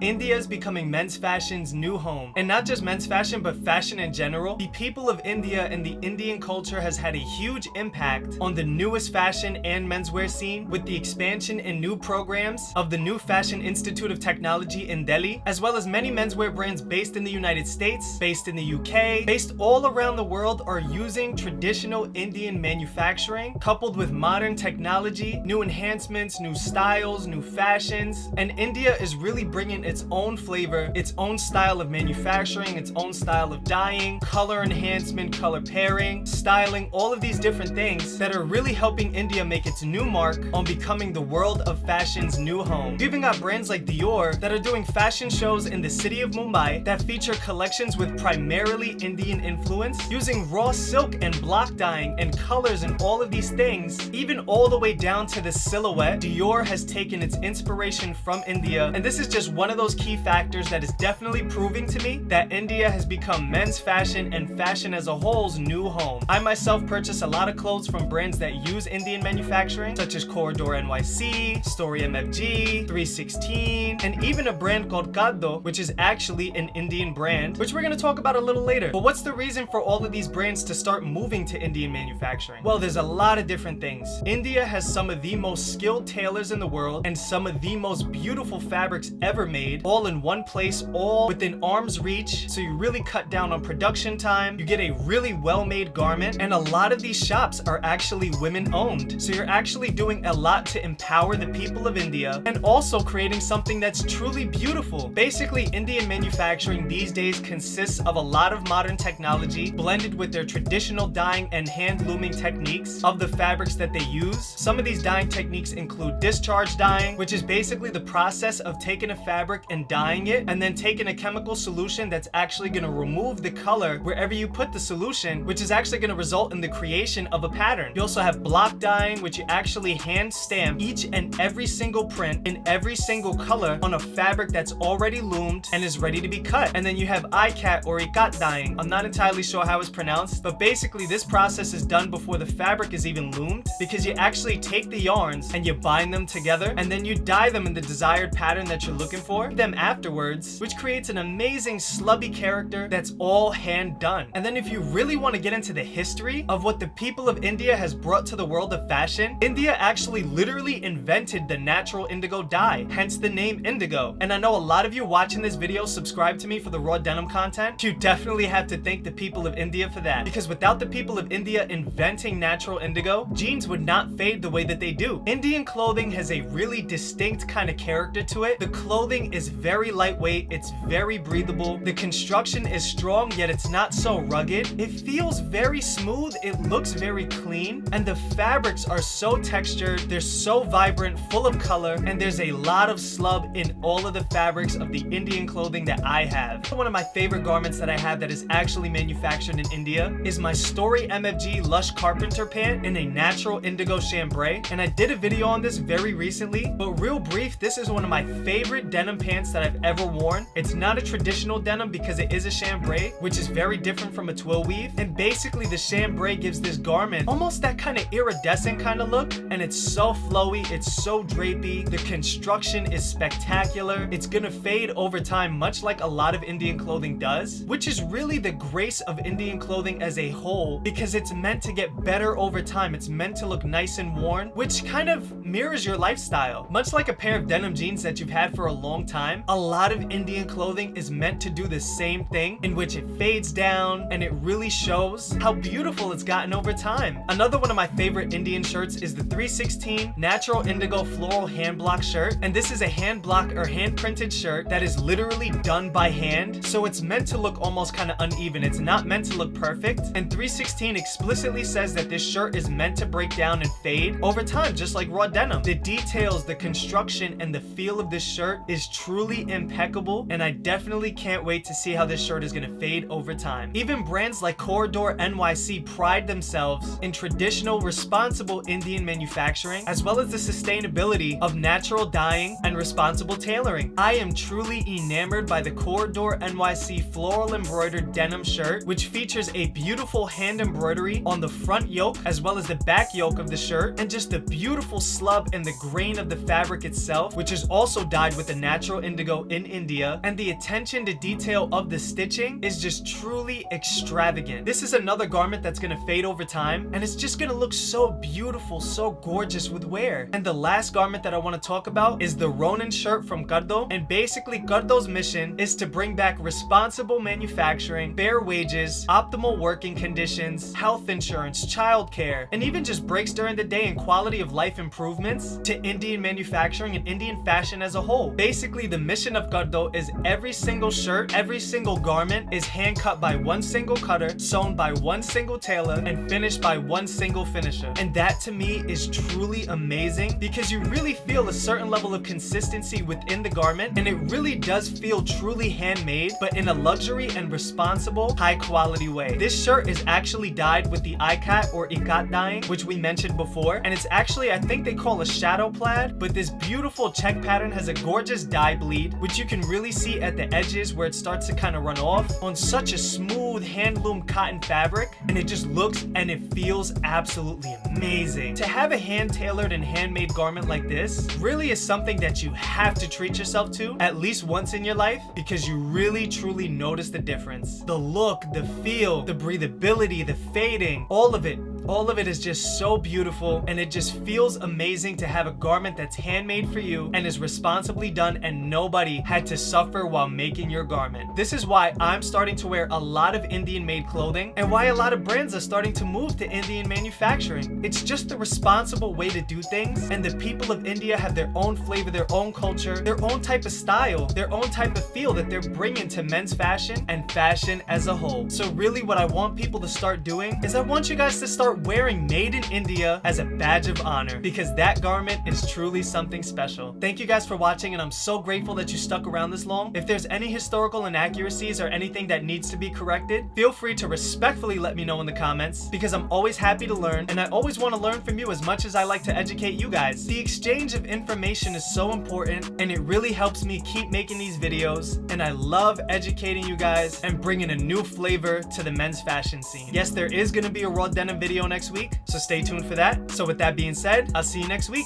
India is becoming men's fashion's new home. And not just men's fashion, but fashion in general. The people of India and the Indian culture has had a huge impact on the newest fashion and menswear scene with the expansion and new programs of the New Fashion Institute of Technology in Delhi, as well as many menswear brands based in the United States, based in the UK, based all around the world are using traditional Indian manufacturing coupled with modern technology, new enhancements, new styles, new fashions, and India is really bringing its own flavor, its own style of manufacturing, its own style of dyeing, color enhancement, color pairing, styling, all of these different things that are really helping India make its new mark on becoming the world of fashion's new home. You even got brands like Dior that are doing fashion shows in the city of Mumbai that feature collections with primarily Indian influence, using raw silk and block dyeing and colors and all of these things, even all the way down to the silhouette. Dior has taken its inspiration from India, and this is just one of those key factors that is definitely proving to me that India has become men's fashion and fashion as a whole's new home. I myself purchase a lot of clothes from brands that use Indian manufacturing, such as Kardo NYC, Story MFG, 316, and even a brand called Kardo, which is actually an Indian brand, which we're going to talk about a little later. But what's the reason for all of these brands to start moving to Indian manufacturing? Well, there's a lot of different things. India has some of the most skilled tailors in the world and some of the most beautiful fabrics ever made, all in one place, all within arm's reach, so you really cut down on production time, you get a really well-made garment, and a lot of these shops are actually women-owned, so you're actually doing a lot to empower the people of India and also creating something that's truly beautiful. Basically, Indian manufacturing these days consists of a lot of modern technology blended with their traditional dyeing and hand-looming techniques of the fabrics that they use. Some of these dyeing techniques include discharge dyeing, which is basically the process of taking a fabric and dyeing it, and then taking a chemical solution that's actually going to remove the color wherever you put the solution, which is actually going to result in the creation of a pattern. You also have block dyeing, which you actually hand stamp each and every single print in every single color on a fabric that's already loomed and is ready to be cut. And then you have ikat or ikat dyeing. I'm not entirely sure how it's pronounced, but basically this process is done before the fabric is even loomed, because you actually take the yarns and you bind them together, and then you dye them in the desired pattern that you're looking for them afterwards, which creates an amazing slubby character that's all hand done. And then if you really want to get into the history of what the people of India has brought to the world of fashion, India actually literally invented the natural indigo dye, hence the name indigo. And I know a lot of you watching this video subscribe to me for the raw denim content. You definitely have to thank the people of India for that, because without the people of India inventing natural indigo, jeans would not fade the way that they do. Indian clothing has a really distinct kind of character to it. The clothing is very lightweight, it's very breathable, the construction is strong, yet it's not so rugged. It feels very smooth, it looks very clean, and the fabrics are so textured, they're so vibrant, full of color, and there's a lot of slub in all of the fabrics of the Indian clothing that I have. One of my favorite garments that I have that is actually manufactured in India is my Story MFG Lush Carpenter pant in a natural indigo chambray, and I did a video on this very recently, but real brief, this is one of my favorite denim pants that I've ever worn. It's not a traditional denim because it is a chambray, which is very different from a twill weave, and basically the chambray gives this garment almost that kind of iridescent kind of look, and it's so flowy, it's so drapey, the construction is spectacular, it's gonna fade over time much like a lot of Indian clothing does, which is really the grace of Indian clothing as a whole, because it's meant to get better over time, it's meant to look nice and worn, which kind of mirrors your lifestyle. Much like a pair of denim jeans that you've had for a long time, a lot of Indian clothing is meant to do the same thing, in which it fades down and it really shows how beautiful it's gotten over time. Another one of my favorite Indian shirts is the 316 Natural Indigo Floral Hand Block shirt, and this is a hand block or hand printed shirt that is literally done by hand, so it's meant to look almost kind of uneven. It's not meant to look perfect, and 316 explicitly says that this shirt is meant to break down and fade over time, just like raw denim. The details, the construction, and the feel of this shirt is truly impeccable, and I definitely can't wait to see how this shirt is gonna fade over time. Even brands like Kardo NYC pride themselves in traditional, responsible Indian manufacturing, as well as the sustainability of natural dyeing and responsible tailoring. I am truly enamored by the Kardo NYC floral embroidered denim shirt, which features a beautiful hand embroidery on the front yoke as well as the back yoke of the shirt, and just the beautiful slub and the grain of the fabric itself, which is also dyed with a natural natural indigo in India, and the attention to detail of the stitching is just truly extravagant. This is another garment that's gonna fade over time, and it's just gonna look so beautiful, so gorgeous with wear. And the last garment that I want to talk about is the Ronin shirt from Kardo. And basically Kardo's mission is to bring back responsible manufacturing, fair wages, optimal working conditions, health insurance, childcare, and even just breaks during the day and quality of life improvements to Indian manufacturing and Indian fashion as a whole. Basically, the mission of Kardo is every single shirt, every single garment is hand cut by one single cutter, sewn by one single tailor, and finished by one single finisher. And that to me is truly amazing because you really feel a certain level of consistency within the garment, and it really does feel truly handmade, but in a luxury and responsible, high quality way. This shirt is actually dyed with the ikat or ikat dyeing, which we mentioned before, and it's actually, I think they call a shadow plaid, but this beautiful check pattern has a gorgeous dye bleed, which you can really see at the edges where it starts to kind of run off on such a smooth hand-loom cotton fabric, and it just looks and it feels absolutely amazing. To have a hand-tailored and handmade garment like this really is something that you have to treat yourself to at least once in your life, because you really truly notice the difference. The look, the feel, the breathability, the fading, all of it is just so beautiful, and it just feels amazing to have a garment that's handmade for you and is responsibly done, and nobody had to suffer while making your garment. This is why I'm starting to wear a lot of Indian made clothing, and why a lot of brands are starting to move to Indian manufacturing. It's just the responsible way to do things, and the people of India have their own flavor, their own culture, their own type of style, their own type of feel that they're bringing to men's fashion and fashion as a whole. So really what I want people to start doing is I want you guys to start wearing made in India as a badge of honor, because that garment is truly something special. Thank you guys for watching, and I'm so grateful that you stuck around this long. If there's any historical inaccuracies or anything that needs to be corrected, feel free to respectfully let me know in the comments, because I'm always happy to learn, and I always want to learn from you as much as I like to educate you guys. The exchange of information is so important, and it really helps me keep making these videos, and I love educating you guys and bringing a new flavor to the men's fashion scene. Yes, there is going to be a raw denim video next week, so stay tuned for that. So with that being said, I'll see you next week.